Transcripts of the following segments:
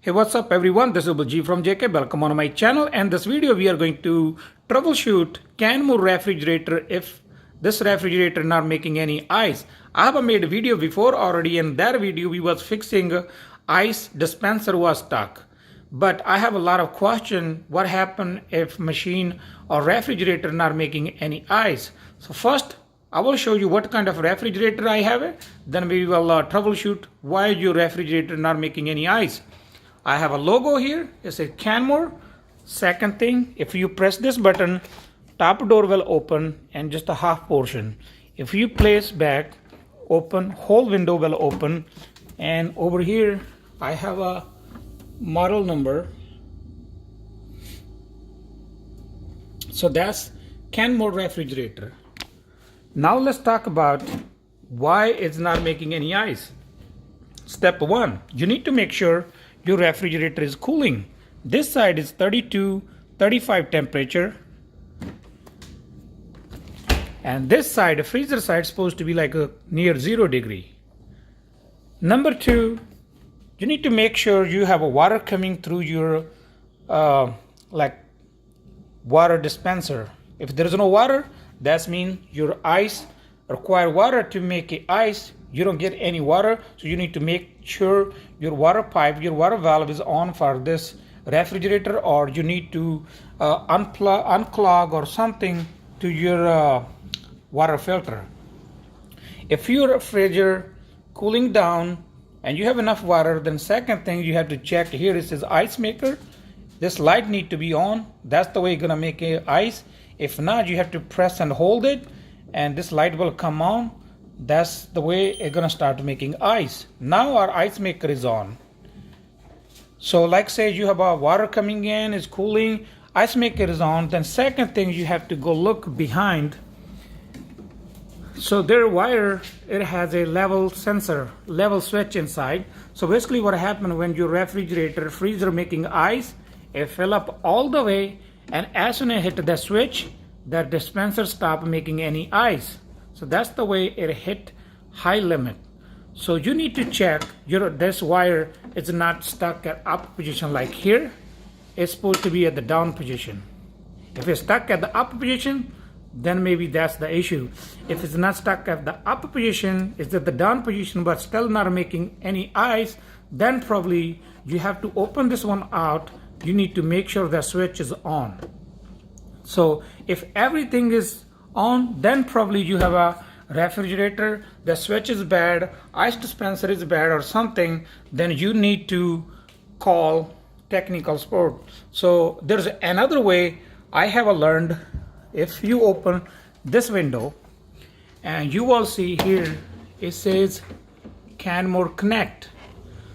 Hey, what's up everyone? This is Baljit from JK. Welcome on my channel, and this video we are going to troubleshoot Kenmore refrigerator if this refrigerator not making any ice. I have made a video before already. In that video we was fixing ice dispenser was stuck. But I have a lot of question what happened if machine or refrigerator not making any ice. So first I will show you what kind of refrigerator I have. Then we will troubleshoot why your refrigerator not making any ice. I have a logo here. It says Kenmore. Second thing, if you press this button, top door will open and just a half portion. If you place back, open, whole window will open. And over here, I have a model number. So that's Kenmore refrigerator. Now let's talk about why it's not making any ice. Step one, you need to make sure your refrigerator is cooling. This side is 32, 35 temperature. And this side, the freezer side, is supposed to be like a near 0 degree. Number two, you need to make sure you have a water coming through your water dispenser. If there is no water, that means your ice require water to make it ice. You don't get any water, so you need to make sure your water pipe, your water valve is on for this refrigerator, or you need to unclog or something to your water filter. If your refrigerator cooling down and you have enough water, then second thing you have to check here, it says ice maker. This light need to be on. That's the way you're gonna make it ice. If not, you have to press and hold it and this light will come on. That's the way it's gonna start making ice. Now our ice maker is on. So like say you have a water coming in, is cooling, ice maker is on. Then second thing you have to go look behind. So their wire, it has a level sensor, level switch inside. So basically what happened when your refrigerator, freezer making ice, it fill up all the way, and as soon as it hit the switch, that dispenser stop making any ice. So that's the way it hit high limit. So you need to check this wire is not stuck at up position like here. It's supposed to be at the down position. If it's stuck at the up position, then maybe that's the issue. If it's not stuck at the up position, it's at the down position but still not making any ice, then probably you have to open this one out. You need to make sure the switch is on. So if everything is on, then probably you have a refrigerator, the switch is bad, ice dispenser is bad or something, then you need to call technical support. So there's another way I have learned. If you open this window and you will see here it says Kenmore Connect.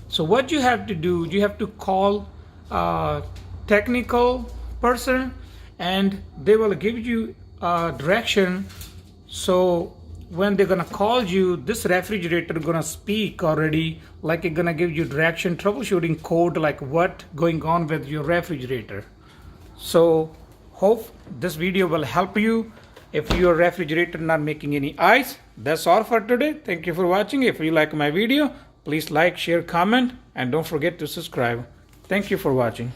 So what you have to do, you have to call a technical person and they will give you direction. So when they're gonna call you, this refrigerator gonna speak already, like it's gonna give you direction, troubleshooting code, like what going on with your refrigerator. So hope this video will help you if your refrigerator not making any ice. That's all for today. Thank you for watching. If you like my video, please like, share, comment, and don't forget to subscribe. Thank you for watching.